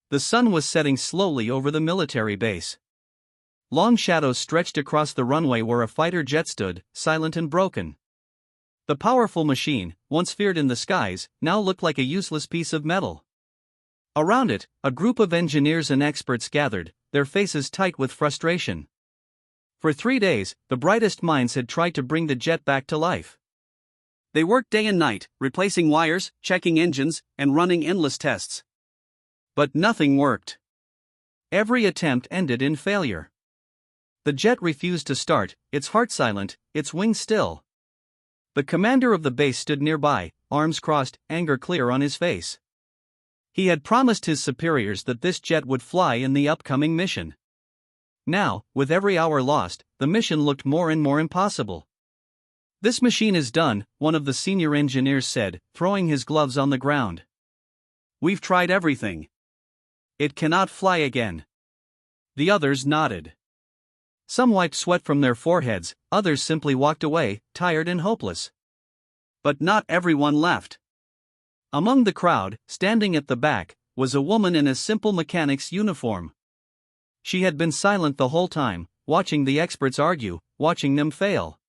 The sun was setting slowly over the military base. Long shadows stretched across the runway where a fighter jet stood, silent and broken. The powerful machine, once feared in the skies, now looked like a useless piece of metal. Around it, a group of engineers and experts gathered, their faces tight with frustration. For 3 days, the brightest minds had tried to bring the jet back to life. They worked day and night, replacing wires, checking engines, and running endless tests. But nothing worked. Every attempt ended in failure. The jet refused to start, its heart silent, its wings still. The commander of the base stood nearby, arms crossed, anger clear on his face. He had promised his superiors that this jet would fly in the upcoming mission. Now, with every hour lost, the mission looked more and more impossible. "This machine is done," one of the senior engineers said, throwing his gloves on the ground. "We've tried everything. It cannot fly again." The others nodded. Some wiped sweat from their foreheads, others simply walked away, tired and hopeless. But not everyone left. Among the crowd, standing at the back, was a woman in a simple mechanic's uniform. She had been silent the whole time, watching the experts argue, watching them fail.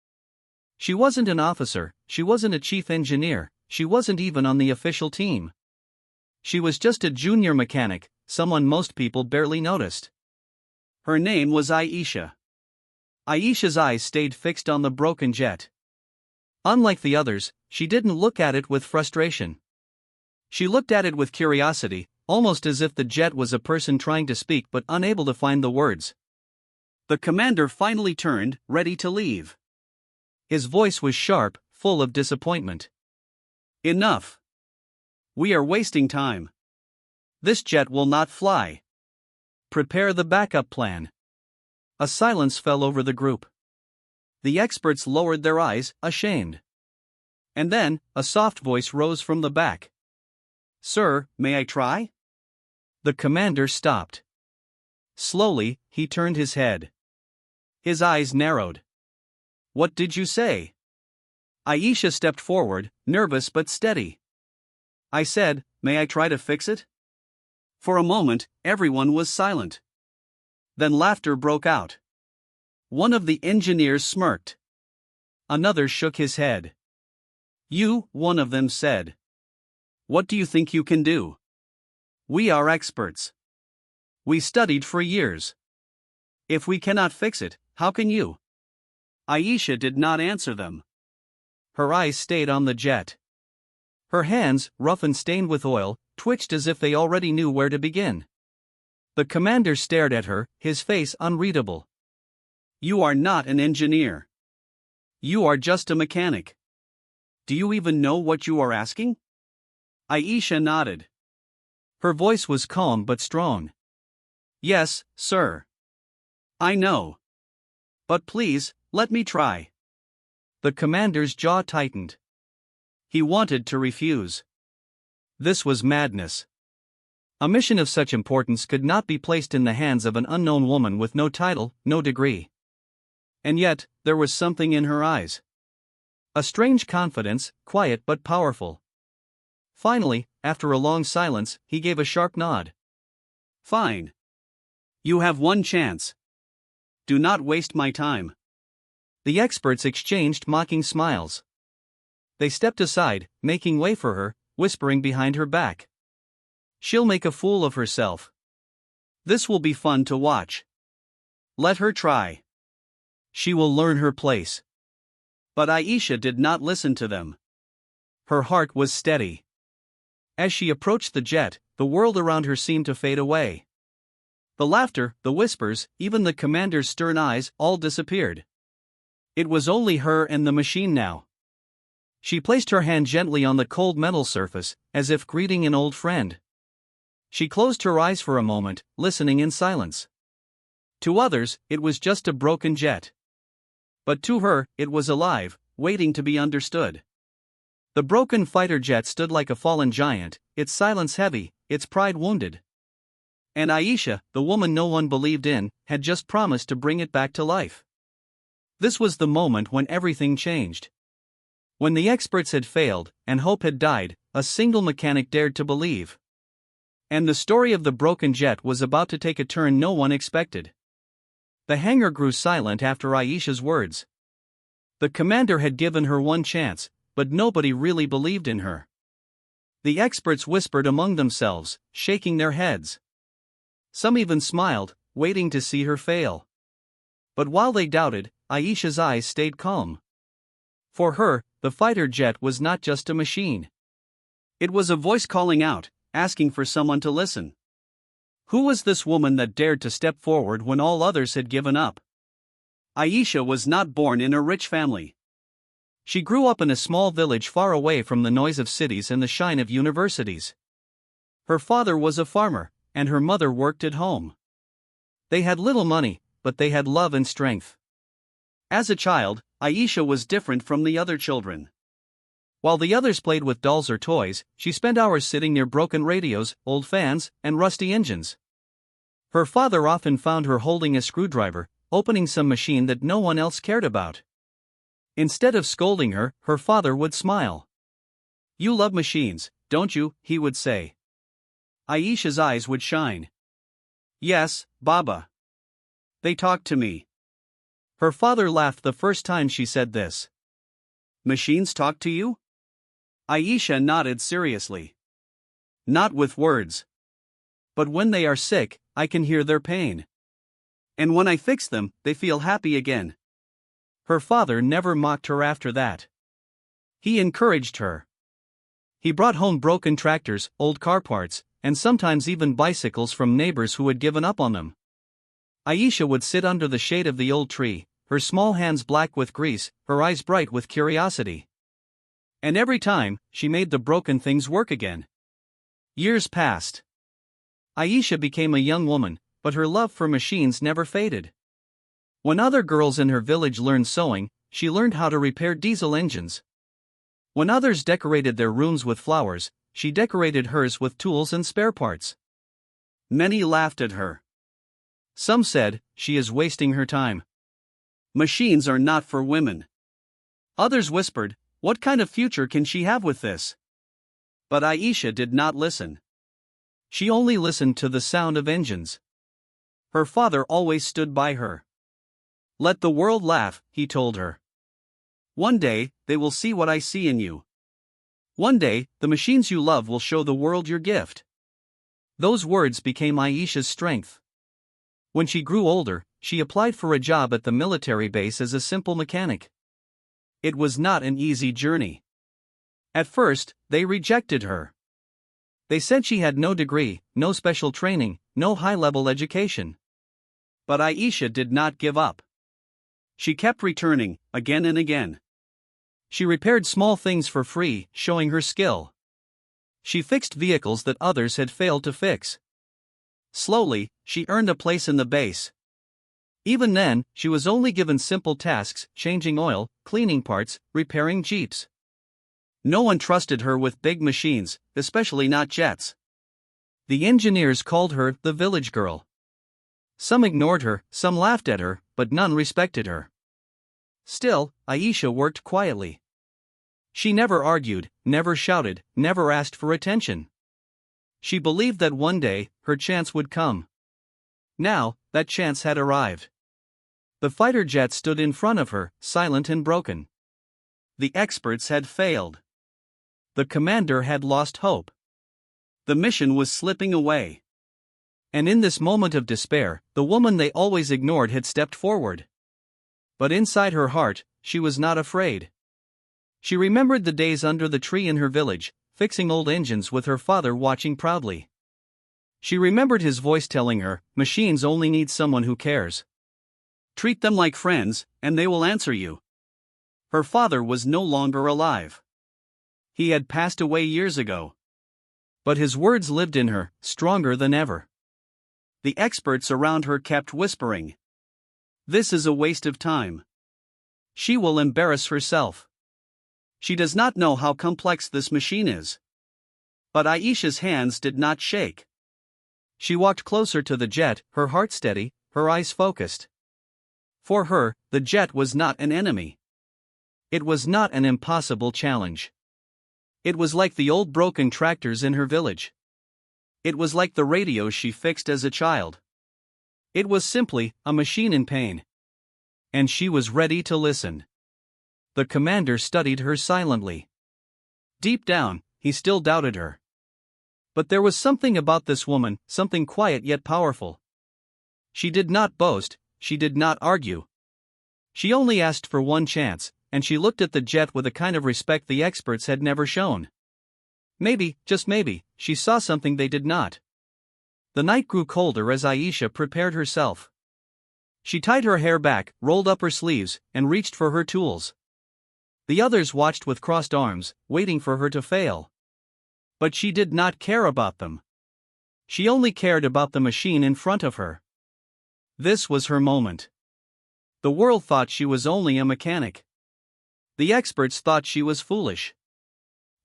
She wasn't an officer, she wasn't a chief engineer, she wasn't even on the official team. She was just a junior mechanic, someone most people barely noticed. Her name was Aisha. Aisha's eyes stayed fixed on the broken jet. Unlike the others, she didn't look at it with frustration. She looked at it with curiosity, almost as if the jet was a person trying to speak but unable to find the words. The commander finally turned, ready to leave. His voice was sharp, full of disappointment. "Enough. We are wasting time. This jet will not fly. Prepare the backup plan." A silence fell over the group. The experts lowered their eyes, ashamed. And then, a soft voice rose from the back. "Sir, may I try?" The commander stopped. Slowly, he turned his head. His eyes narrowed. "What did you say?" Aisha stepped forward, nervous but steady. "I said, may I try to fix it?" For a moment, everyone was silent. Then laughter broke out. One of the engineers smirked. Another shook his head. "You," one of them said. "What do you think you can do? We are experts. We studied for years. If we cannot fix it, how can you?" Aisha did not answer them. Her eyes stayed on the jet. Her hands, rough and stained with oil, twitched as if they already knew where to begin. The commander stared at her, his face unreadable. "You are not an engineer. You are just a mechanic. Do you even know what you are asking?" Aisha nodded. Her voice was calm but strong. "Yes, sir. I know. But please, let me try." The commander's jaw tightened. He wanted to refuse. This was madness. A mission of such importance could not be placed in the hands of an unknown woman with no title, no degree. And yet, there was something in her eyes. A strange confidence, quiet but powerful. Finally, after a long silence, he gave a sharp nod. "Fine. You have one chance. Do not waste my time." The experts exchanged mocking smiles. They stepped aside, making way for her, whispering behind her back. "She'll make a fool of herself. This will be fun to watch. Let her try. She will learn her place." But Aisha did not listen to them. Her heart was steady. As she approached the jet, the world around her seemed to fade away. The laughter, the whispers, even the commander's stern eyes, all disappeared. It was only her and the machine now. She placed her hand gently on the cold metal surface, as if greeting an old friend. She closed her eyes for a moment, listening in silence. To others, it was just a broken jet. But to her, it was alive, waiting to be understood. The broken fighter jet stood like a fallen giant, its silence heavy, its pride wounded. And Aisha, the woman no one believed in, had just promised to bring it back to life. This was the moment when everything changed. When the experts had failed, and hope had died, a single mechanic dared to believe. And the story of the broken jet was about to take a turn no one expected. The hangar grew silent after Aisha's words. The commander had given her one chance, but nobody really believed in her. The experts whispered among themselves, shaking their heads. Some even smiled, waiting to see her fail. But while they doubted, Aisha's eyes stayed calm. For her, the fighter jet was not just a machine. It was a voice calling out, asking for someone to listen. Who was this woman that dared to step forward when all others had given up? Aisha was not born in a rich family. She grew up in a small village far away from the noise of cities and the shine of universities. Her father was a farmer, and her mother worked at home. They had little money, but they had love and strength. As a child, Aisha was different from the other children. While the others played with dolls or toys, she spent hours sitting near broken radios, old fans, and rusty engines. Her father often found her holding a screwdriver, opening some machine that no one else cared about. Instead of scolding her, her father would smile. "You love machines, don't you?" he would say. Aisha's eyes would shine. "Yes, Baba. They talk to me." Her father laughed the first time she said this. "Machines talk to you?" Aisha nodded seriously. "Not with words. But when they are sick, I can hear their pain. And when I fix them, they feel happy again." Her father never mocked her after that. He encouraged her. He brought home broken tractors, old car parts, and sometimes even bicycles from neighbors who had given up on them. Aisha would sit under the shade of the old tree, her small hands black with grease, her eyes bright with curiosity. And every time, she made the broken things work again. Years passed. Aisha became a young woman, but her love for machines never faded. When other girls in her village learned sewing, she learned how to repair diesel engines. When others decorated their rooms with flowers, she decorated hers with tools and spare parts. Many laughed at her. Some said, "She is wasting her time. Machines are not for women." Others whispered, "What kind of future can she have with this?" But Aisha did not listen. She only listened to the sound of engines. Her father always stood by her. "Let the world laugh," he told her. "One day, they will see what I see in you. One day, the machines you love will show the world your gift." Those words became Aisha's strength. When she grew older, she applied for a job at the military base as a simple mechanic. It was not an easy journey. At first, they rejected her. They said she had no degree, no special training, no high-level education. But Aisha did not give up. She kept returning, again and again. She repaired small things for free, showing her skill. She fixed vehicles that others had failed to fix. Slowly, she earned a place in the base. Even then, she was only given simple tasks, changing oil, cleaning parts, repairing jeeps. No one trusted her with big machines, especially not jets. The engineers called her the village girl. Some ignored her, some laughed at her, but none respected her. Still, Aisha worked quietly. She never argued, never shouted, never asked for attention. She believed that one day, her chance would come. Now, that chance had arrived. The fighter jet stood in front of her, silent and broken. The experts had failed. The commander had lost hope. The mission was slipping away. And in this moment of despair, the woman they always ignored had stepped forward. But inside her heart, she was not afraid. She remembered the days under the tree in her village, fixing old engines with her father watching proudly. She remembered his voice telling her, "Machines only need someone who cares. Treat them like friends, and they will answer you." Her father was no longer alive. He had passed away years ago. But his words lived in her, stronger than ever. The experts around her kept whispering, "This is a waste of time. She will embarrass herself. She does not know how complex this machine is." But Aisha's hands did not shake. She walked closer to the jet, her heart steady, her eyes focused. For her, the jet was not an enemy. It was not an impossible challenge. It was like the old broken tractors in her village. It was like the radios she fixed as a child. It was simply a machine in pain. And she was ready to listen. The commander studied her silently. Deep down, he still doubted her. But there was something about this woman, something quiet yet powerful. She did not boast, she did not argue. She only asked for one chance, and she looked at the jet with a kind of respect the experts had never shown. Maybe, just maybe, she saw something they did not. The night grew colder as Aisha prepared herself. She tied her hair back, rolled up her sleeves, and reached for her tools. The others watched with crossed arms, waiting for her to fail. But she did not care about them. She only cared about the machine in front of her. This was her moment. The world thought she was only a mechanic. The experts thought she was foolish.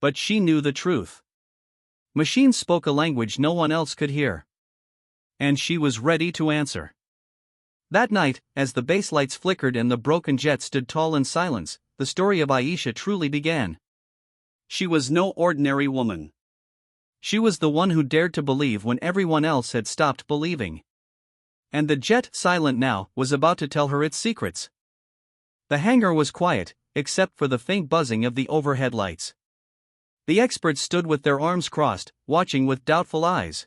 But she knew the truth. Machines spoke a language no one else could hear. And she was ready to answer. That night, as the base lights flickered and the broken jet stood tall in silence, the story of Aisha truly began. She was no ordinary woman. She was the one who dared to believe when everyone else had stopped believing. And the jet, silent now, was about to tell her its secrets. The hangar was quiet, except for the faint buzzing of the overhead lights. The experts stood with their arms crossed, watching with doubtful eyes.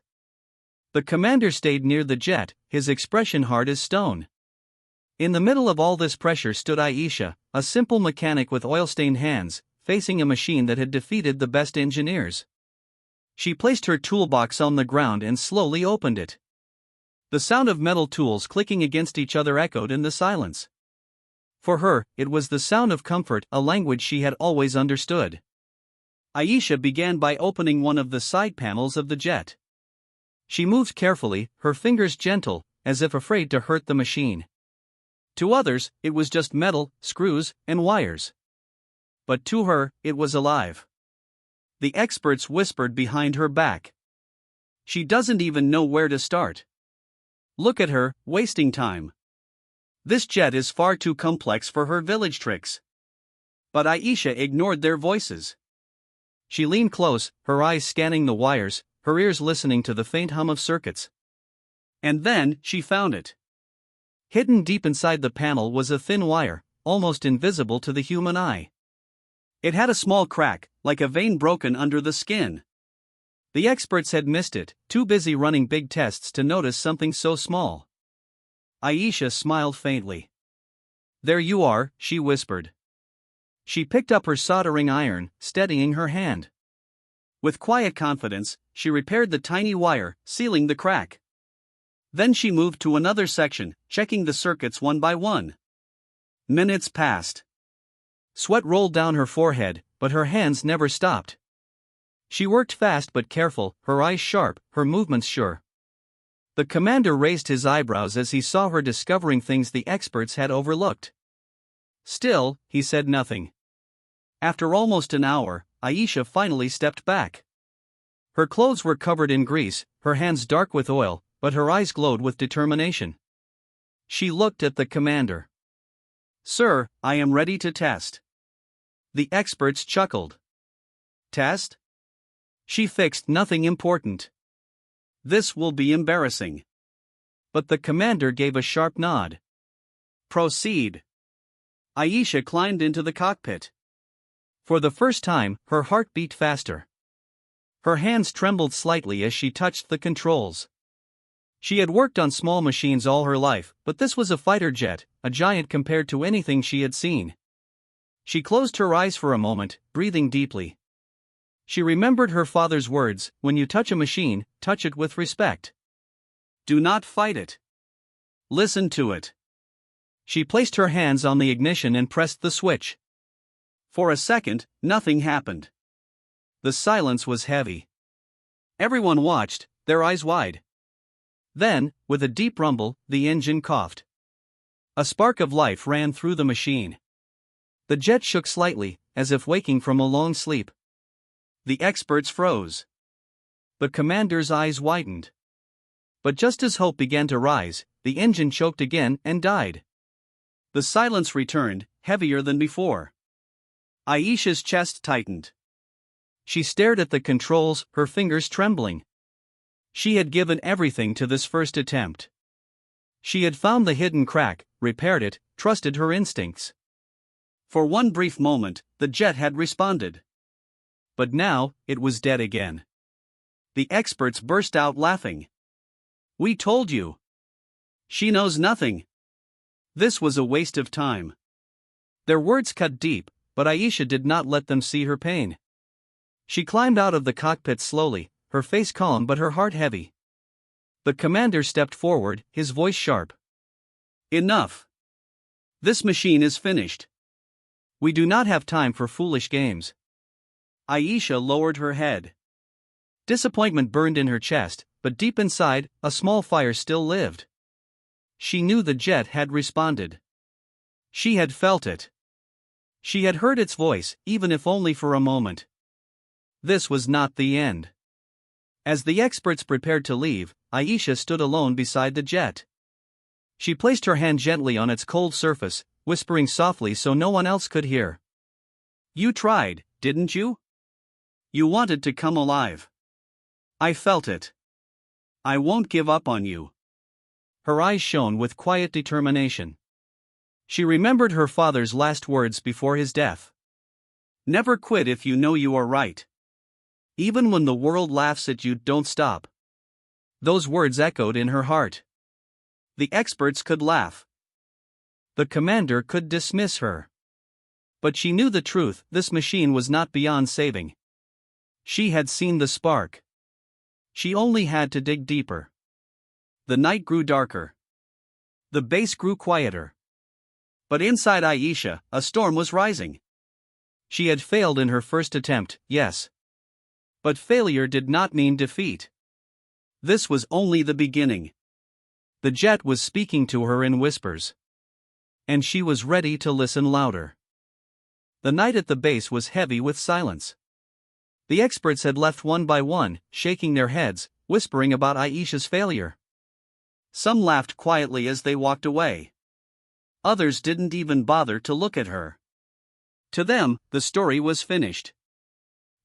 The commander stayed near the jet, his expression hard as stone. In the middle of all this pressure stood Aisha, a simple mechanic with oil-stained hands, facing a machine that had defeated the best engineers. She placed her toolbox on the ground and slowly opened it. The sound of metal tools clicking against each other echoed in the silence. For her, it was the sound of comfort, a language she had always understood. Aisha began by opening one of the side panels of the jet. She moved carefully, her fingers gentle, as if afraid to hurt the machine. To others, it was just metal, screws, and wires. But to her, it was alive. The experts whispered behind her back. She doesn't even know where to start. Look at her, wasting time. This jet is far too complex for her village tricks. But Aisha ignored their voices. She leaned close, her eyes scanning the wires, her ears listening to the faint hum of circuits. And then, she found it. Hidden deep inside the panel was a thin wire, almost invisible to the human eye. It had a small crack, like a vein broken under the skin. The experts had missed it, too busy running big tests to notice something so small. Aisha smiled faintly. "There you are," she whispered. She picked up her soldering iron, steadying her hand. With quiet confidence, she repaired the tiny wire, sealing the crack. Then she moved to another section, checking the circuits one by one. Minutes passed. Sweat rolled down her forehead, but her hands never stopped. She worked fast but careful, her eyes sharp, her movements sure. The commander raised his eyebrows as he saw her discovering things the experts had overlooked. Still, he said nothing. After almost an hour, Aisha finally stepped back. Her clothes were covered in grease, her hands dark with oil, but her eyes glowed with determination. She looked at the commander. "Sir, I am ready to test." The experts chuckled. "Test?" She fixed nothing important. "This will be embarrassing." But the commander gave a sharp nod. "Proceed." Aisha climbed into the cockpit. For the first time, her heart beat faster. Her hands trembled slightly as she touched the controls. She had worked on small machines all her life, but this was a fighter jet, a giant compared to anything she had seen. She closed her eyes for a moment, breathing deeply. She remembered her father's words, "When you touch a machine, touch it with respect. Do not fight it. Listen to it." She placed her hands on the ignition and pressed the switch. For a second, nothing happened. The silence was heavy. Everyone watched, their eyes wide. Then, with a deep rumble, the engine coughed. A spark of life ran through the machine. The jet shook slightly, as if waking from a long sleep. The experts froze. The commander's eyes widened. But just as hope began to rise, the engine choked again and died. The silence returned, heavier than before. Aisha's chest tightened. She stared at the controls, her fingers trembling. She had given everything to this first attempt. She had found the hidden crack, repaired it, trusted her instincts. For one brief moment, the jet had responded. But now, it was dead again. The experts burst out laughing. "We told you. She knows nothing." This was a waste of time. Their words cut deep, but Aisha did not let them see her pain. She climbed out of the cockpit slowly, her face calm but her heart heavy. The commander stepped forward, his voice sharp. "Enough. This machine is finished. We do not have time for foolish games." Aisha lowered her head. Disappointment burned in her chest, but deep inside, a small fire still lived. She knew the jet had responded. She had felt it. She had heard its voice, even if only for a moment. This was not the end. As the experts prepared to leave, Aisha stood alone beside the jet. She placed her hand gently on its cold surface, whispering softly so no one else could hear. "You tried, didn't you? You wanted to come alive. I felt it. I won't give up on you." Her eyes shone with quiet determination. She remembered her father's last words before his death. "Never quit if you know you are right. Even when the world laughs at you, don't stop." Those words echoed in her heart. The experts could laugh. The commander could dismiss her. But she knew the truth, this machine was not beyond saving. She had seen the spark. She only had to dig deeper. The night grew darker. The base grew quieter. But inside Aisha, a storm was rising. She had failed in her first attempt, yes. But failure did not mean defeat. This was only the beginning. The jet was speaking to her in whispers. And she was ready to listen louder. The night at the base was heavy with silence. The experts had left one by one, shaking their heads, whispering about Aisha's failure. Some laughed quietly as they walked away. Others didn't even bother to look at her. To them, the story was finished.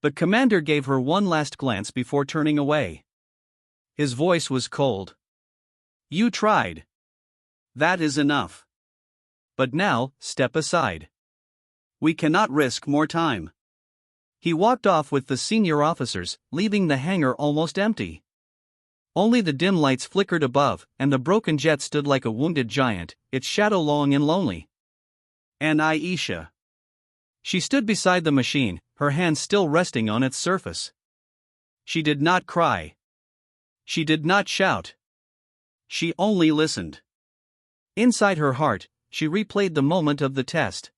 The commander gave her one last glance before turning away. His voice was cold. "You tried. That is enough. But now, step aside. We cannot risk more time." He walked off with the senior officers, leaving the hangar almost empty. Only the dim lights flickered above, and the broken jet stood like a wounded giant, its shadow long and lonely. And Aisha. She stood beside the machine, her hands still resting on its surface. She did not cry. She did not shout. She only listened. Inside her heart, she replayed the moment of the test.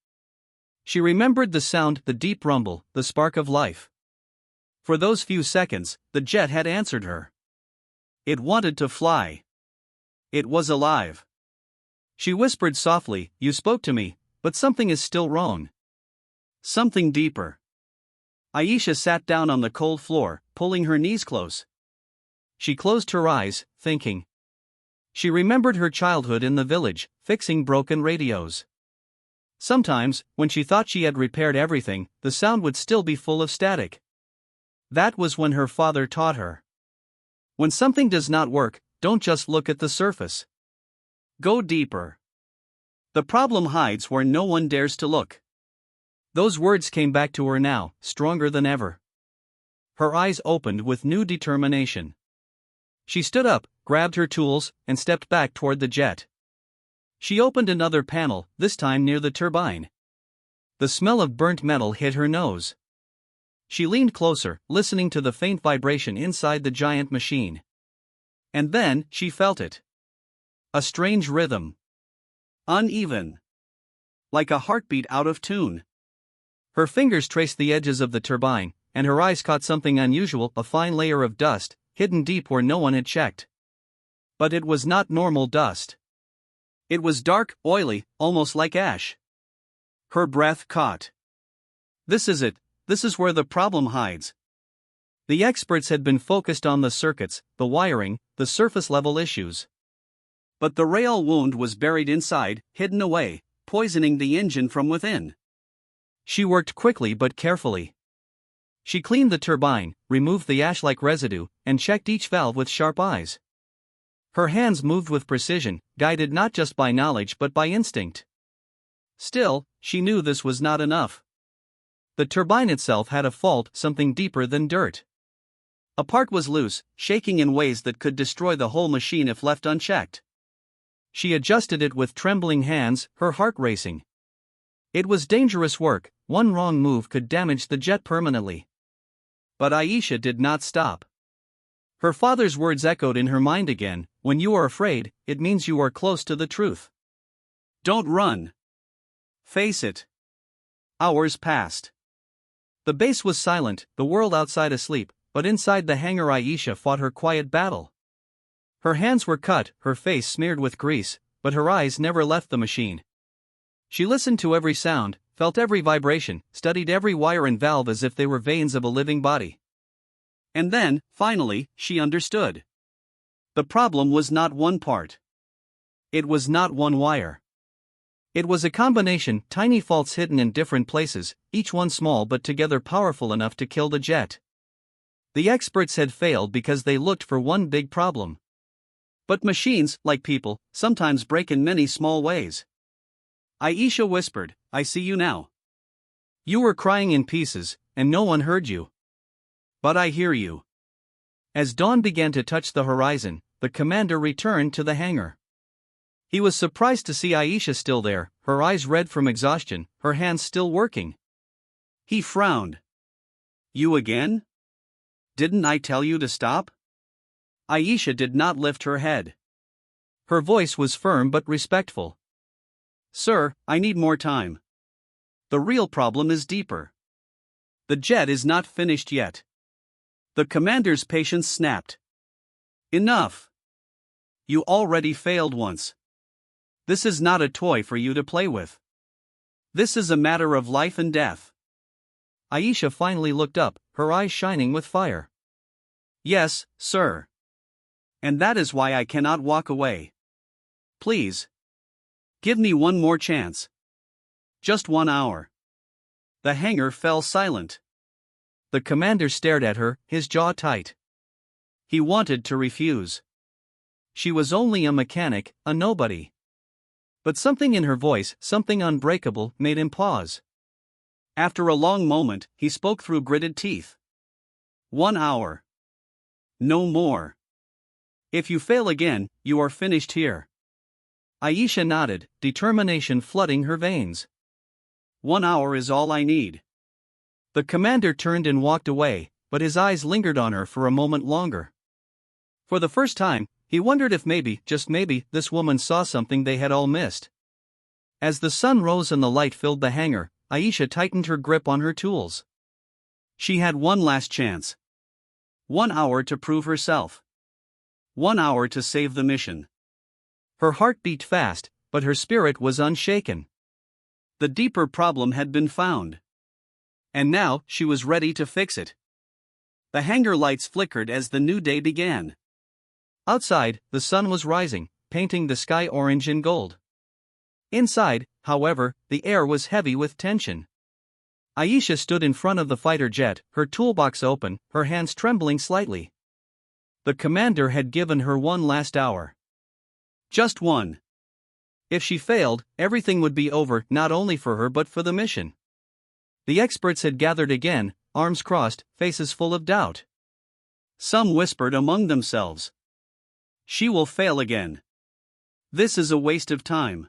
She remembered the sound, the deep rumble, the spark of life. For those few seconds, the jet had answered her. It wanted to fly. It was alive. She whispered softly, "You spoke to me, but something is still wrong. Something deeper." Aisha sat down on the cold floor, pulling her knees close. She closed her eyes, thinking. She remembered her childhood in the village, fixing broken radios. Sometimes, when she thought she had repaired everything, the sound would still be full of static. That was when her father taught her. When something does not work, don't just look at the surface. Go deeper. The problem hides where no one dares to look. Those words came back to her now, stronger than ever. Her eyes opened with new determination. She stood up, grabbed her tools, and stepped back toward the jet. She opened another panel, this time near the turbine. The smell of burnt metal hit her nose. She leaned closer, listening to the faint vibration inside the giant machine. And then, she felt it. A strange rhythm. Uneven. Like a heartbeat out of tune. Her fingers traced the edges of the turbine, and her eyes caught something unusual, a fine layer of dust, hidden deep where no one had checked. But it was not normal dust. It was dark, oily, almost like ash. Her breath caught. This is it, this is where the problem hides. The experts had been focused on the circuits, the wiring, the surface level issues. But the rail wound was buried inside, hidden away, poisoning the engine from within. She worked quickly but carefully. She cleaned the turbine, removed the ash-like residue, and checked each valve with sharp eyes. Her hands moved with precision, guided not just by knowledge but by instinct. Still, she knew this was not enough. The turbine itself had a fault, something deeper than dirt. A part was loose, shaking in ways that could destroy the whole machine if left unchecked. She adjusted it with trembling hands, her heart racing. It was dangerous work, one wrong move could damage the jet permanently. But Aisha did not stop. Her father's words echoed in her mind again: when you are afraid, it means you are close to the truth. Don't run. Face it. Hours passed. The base was silent, the world outside asleep, but inside the hangar Aisha fought her quiet battle. Her hands were cut, her face smeared with grease, but her eyes never left the machine. She listened to every sound, felt every vibration, studied every wire and valve as if they were veins of a living body. And then, finally, she understood. The problem was not one part. It was not one wire. It was a combination, tiny faults hidden in different places, each one small but together powerful enough to kill the jet. The experts had failed because they looked for one big problem. But machines, like people, sometimes break in many small ways. Aisha whispered, "I see you now. You were crying in pieces, and no one heard you. But I hear you." As dawn began to touch the horizon, the commander returned to the hangar. He was surprised to see Aisha still there, her eyes red from exhaustion, her hands still working. He frowned. "You again? Didn't I tell you to stop?" Aisha did not lift her head. Her voice was firm but respectful. "Sir, I need more time. The real problem is deeper. The jet is not finished yet." The commander's patience snapped. "Enough. You already failed once. This is not a toy for you to play with. This is a matter of life and death." Aisha finally looked up, her eyes shining with fire. "Yes, sir. And that is why I cannot walk away. Please. Give me one more chance. Just 1 hour." The hangar fell silent. The commander stared at her, his jaw tight. He wanted to refuse. She was only a mechanic, a nobody. But something in her voice, something unbreakable, made him pause. After a long moment, he spoke through gritted teeth. 1 hour. No more. If you fail again, you are finished here." Aisha nodded, determination flooding her veins. 1 hour is all I need." The commander turned and walked away, but his eyes lingered on her for a moment longer. For the first time, he wondered if maybe, just maybe, this woman saw something they had all missed. As the sun rose and the light filled the hangar, Aisha tightened her grip on her tools. She had one last chance. 1 hour to prove herself. 1 hour to save the mission. Her heart beat fast, but her spirit was unshaken. The deeper problem had been found. And now, she was ready to fix it. The hangar lights flickered as the new day began. Outside, the sun was rising, painting the sky orange and gold. Inside, however, the air was heavy with tension. Aisha stood in front of the fighter jet, her toolbox open, her hands trembling slightly. The commander had given her one last hour. Just one. If she failed, everything would be over, not only for her but for the mission. The experts had gathered again, arms crossed, faces full of doubt. Some whispered among themselves, "She will fail again. This is a waste of time.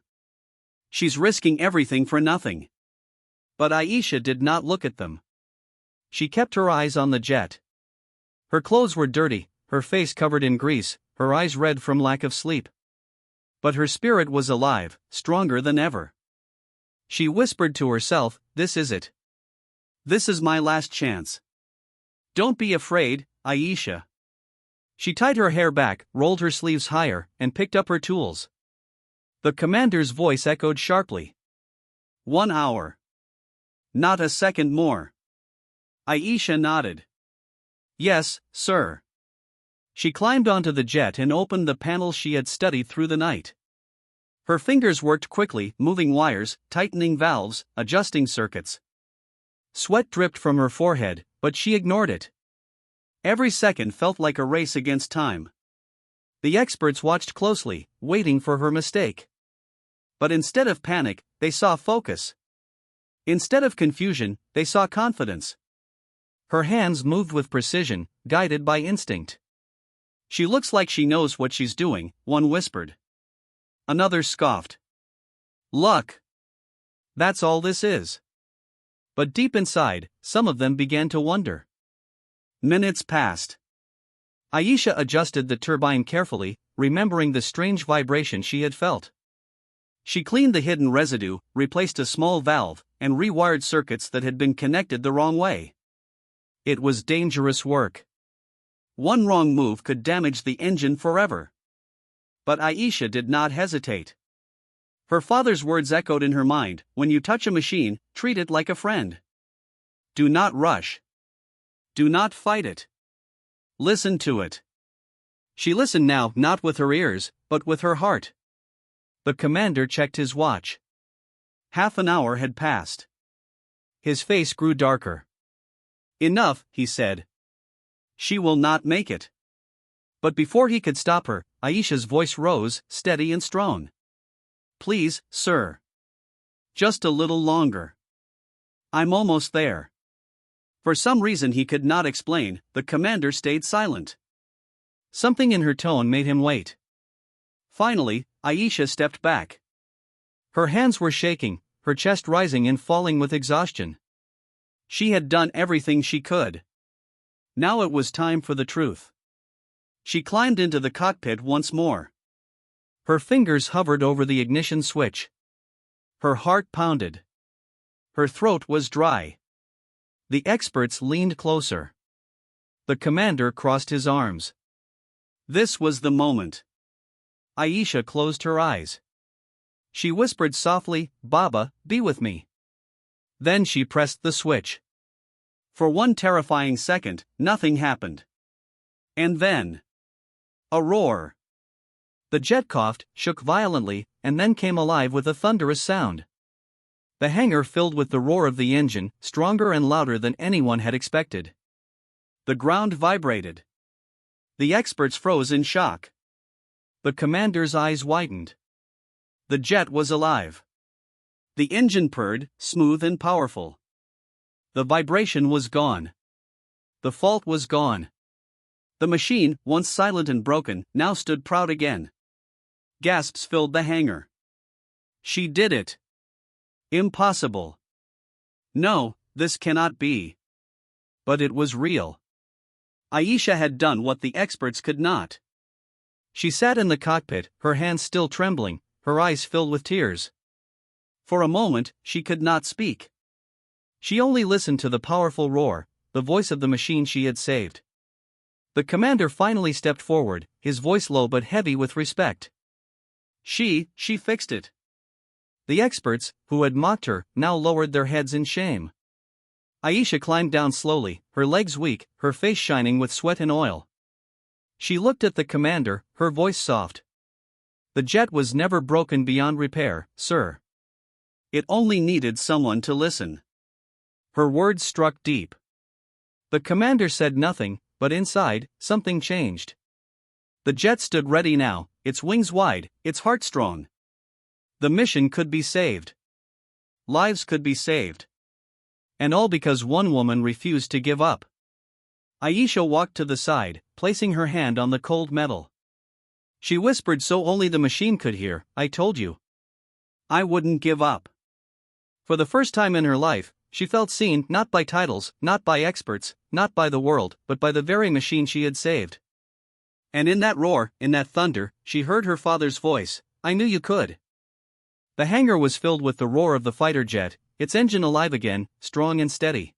She's risking everything for nothing." But Aisha did not look at them. She kept her eyes on the jet. Her clothes were dirty, her face covered in grease, her eyes red from lack of sleep. But her spirit was alive, stronger than ever. She whispered to herself, "This is it. This is my last chance. Don't be afraid, Aisha." She tied her hair back, rolled her sleeves higher, and picked up her tools. The commander's voice echoed sharply. 1 hour. Not a second more. Aisha nodded. "Yes, sir." She climbed onto the jet and opened the panels she had studied through the night. Her fingers worked quickly, moving wires, tightening valves, adjusting circuits. Sweat dripped from her forehead, but she ignored it. Every second felt like a race against time. The experts watched closely, waiting for her mistake. But instead of panic, they saw focus. Instead of confusion, they saw confidence. Her hands moved with precision, guided by instinct. "She looks like she knows what she's doing," one whispered. Another scoffed. "Luck. That's all this is." But deep inside, some of them began to wonder. Minutes passed. Aisha adjusted the turbine carefully, remembering the strange vibration she had felt. She cleaned the hidden residue, replaced a small valve, and rewired circuits that had been connected the wrong way. It was dangerous work. One wrong move could damage the engine forever. But Aisha did not hesitate. Her father's words echoed in her mind: when you touch a machine, treat it like a friend. Do not rush. Do not fight it. Listen to it. She listened now, not with her ears, but with her heart. The commander checked his watch. Half an hour had passed. His face grew darker. "Enough," he said. "She will not make it." But before he could stop her, Aisha's voice rose, steady and strong. "Please, sir. Just a little longer. I'm almost there." For some reason he could not explain, the commander stayed silent. Something in her tone made him wait. Finally, Aisha stepped back. Her hands were shaking, her chest rising and falling with exhaustion. She had done everything she could. Now it was time for the truth. She climbed into the cockpit once more. Her fingers hovered over the ignition switch. Her heart pounded. Her throat was dry. The experts leaned closer. The commander crossed his arms. This was the moment. Aisha closed her eyes. She whispered softly, "Baba, be with me." Then she pressed the switch. For one terrifying second, nothing happened. And then, a roar. The jet coughed, shook violently, and then came alive with a thunderous sound. The hangar filled with the roar of the engine, stronger and louder than anyone had expected. The ground vibrated. The experts froze in shock. The commander's eyes widened. The jet was alive. The engine purred, smooth and powerful. The vibration was gone. The fault was gone. The machine, once silent and broken, now stood proud again. Gasps filled the hangar. She did it. Impossible. No, this cannot be. But it was real. Aisha had done what the experts could not. She sat in the cockpit, her hands still trembling, her eyes filled with tears. For a moment, she could not speak. She only listened to the powerful roar, the voice of the machine she had saved. The commander finally stepped forward, his voice low but heavy with respect. She fixed it. The experts, who had mocked her, now lowered their heads in shame. Aisha climbed down slowly, her legs weak, her face shining with sweat and oil. She looked at the commander, her voice soft. The jet was never broken beyond repair, sir. It only needed someone to listen. Her words struck deep. The commander said nothing, but inside, something changed. The jet stood ready now, its wings wide, its heart strong. The mission could be saved. Lives could be saved. And all because one woman refused to give up. Aisha walked to the side, placing her hand on the cold metal. She whispered so only the machine could hear, "I told you. I wouldn't give up." For the first time in her life, she felt seen not by titles, not by experts, not by the world, but by the very machine she had saved. And in that roar, in that thunder, she heard her father's voice, "I knew you could." The hangar was filled with the roar of the fighter jet, its engine alive again, strong and steady.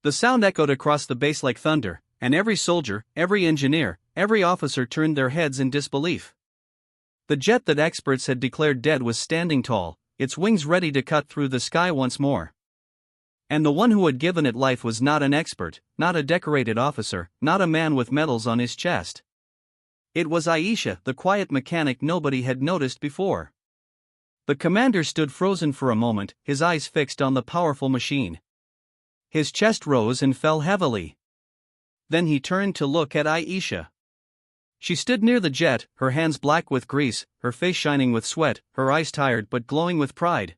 The sound echoed across the base like thunder, and every soldier, every engineer, every officer turned their heads in disbelief. The jet that experts had declared dead was standing tall, its wings ready to cut through the sky once more. And the one who had given it life was not an expert, not a decorated officer, not a man with medals on his chest. It was Aisha, the quiet mechanic nobody had noticed before. The commander stood frozen for a moment, his eyes fixed on the powerful machine. His chest rose and fell heavily. Then he turned to look at Aisha. She stood near the jet, her hands black with grease, her face shining with sweat, her eyes tired but glowing with pride.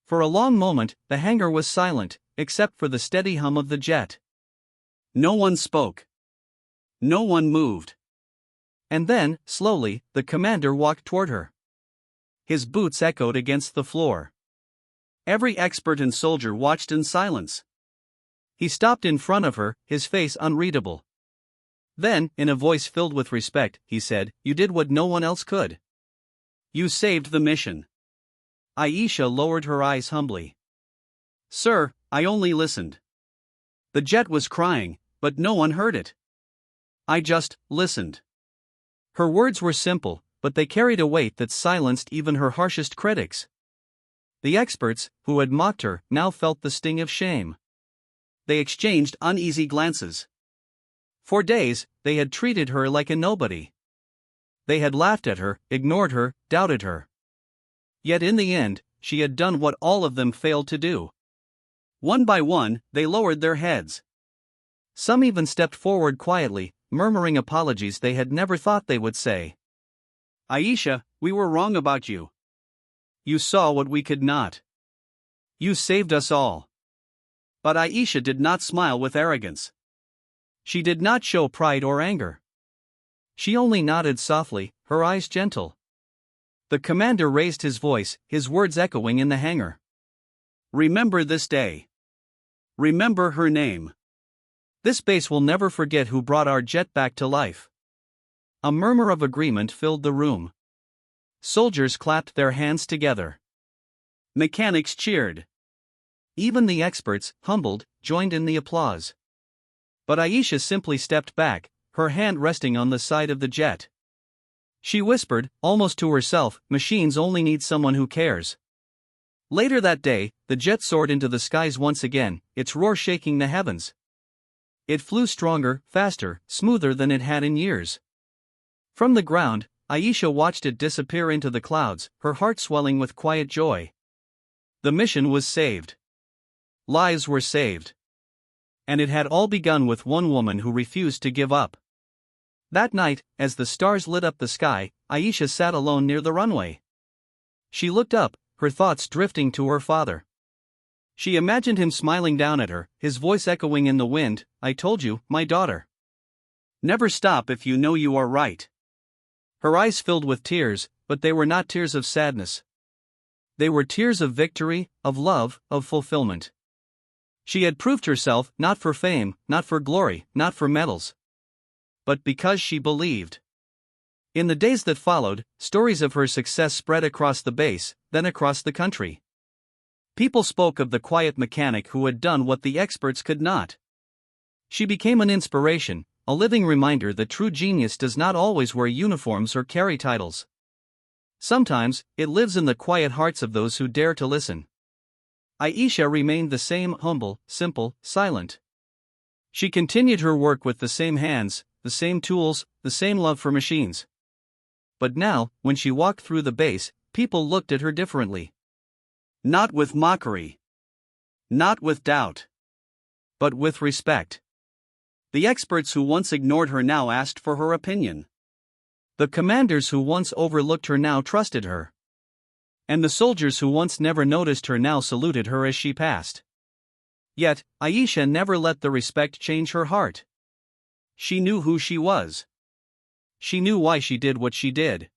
For a long moment, the hangar was silent, except for the steady hum of the jet. No one spoke. No one moved. And then, slowly, the commander walked toward her. His boots echoed against the floor. Every expert and soldier watched in silence. He stopped in front of her, his face unreadable. Then, in a voice filled with respect, he said, "You did what no one else could. You saved the mission." Aisha lowered her eyes humbly. "Sir, I only listened. The jet was crying, but no one heard it. I just listened." Her words were simple, but they carried a weight that silenced even her harshest critics. The experts, who had mocked her, now felt the sting of shame. They exchanged uneasy glances. For days, they had treated her like a nobody. They had laughed at her, ignored her, doubted her. Yet in the end, she had done what all of them failed to do. One by one, they lowered their heads. Some even stepped forward quietly, murmuring apologies they had never thought they would say. "Aisha, we were wrong about you. You saw what we could not. You saved us all." But Aisha did not smile with arrogance. She did not show pride or anger. She only nodded softly, her eyes gentle. The commander raised his voice, his words echoing in the hangar. "Remember this day. Remember her name. This base will never forget who brought our jet back to life." A murmur of agreement filled the room. Soldiers clapped their hands together. Mechanics cheered. Even the experts, humbled, joined in the applause. But Aisha simply stepped back, her hand resting on the side of the jet. She whispered, almost to herself, "Machines only need someone who cares." Later that day, the jet soared into the skies once again, its roar shaking the heavens. It flew stronger, faster, smoother than it had in years. From the ground, Aisha watched it disappear into the clouds, her heart swelling with quiet joy. The mission was saved. Lives were saved. And it had all begun with one woman who refused to give up. That night, as the stars lit up the sky, Aisha sat alone near the runway. She looked up, her thoughts drifting to her father. She imagined him smiling down at her, his voice echoing in the wind, "I told you, my daughter. Never stop if you know you are right." Her eyes filled with tears, but they were not tears of sadness. They were tears of victory, of love, of fulfillment. She had proved herself, not for fame, not for glory, not for medals, but because she believed. In the days that followed, stories of her success spread across the base, then across the country. People spoke of the quiet mechanic who had done what the experts could not. She became an inspiration, a living reminder that true genius does not always wear uniforms or carry titles. Sometimes, it lives in the quiet hearts of those who dare to listen. Aisha remained the same, humble, simple, silent. She continued her work with the same hands, the same tools, the same love for machines. But now, when she walked through the base, people looked at her differently. Not with mockery. Not with doubt. But with respect. The experts who once ignored her now asked for her opinion. The commanders who once overlooked her now trusted her. And the soldiers who once never noticed her now saluted her as she passed. Yet, Aisha never let the respect change her heart. She knew who she was. She knew why she did what she did.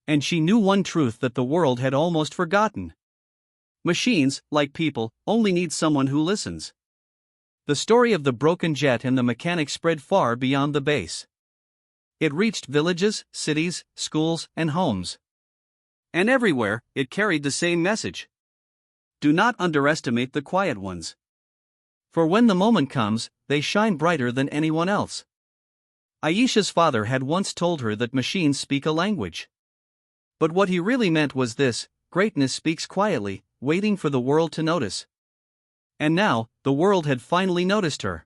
And she knew one truth that the world had almost forgotten. Machines, like people, only need someone who listens. The story of the broken jet and the mechanic spread far beyond the base. It reached villages, cities, schools, and homes. And everywhere, it carried the same message. Do not underestimate the quiet ones. For when the moment comes, they shine brighter than anyone else. Aisha's father had once told her that machines speak a language. But what he really meant was this: greatness speaks quietly, waiting for the world to notice. And now, the world had finally noticed her.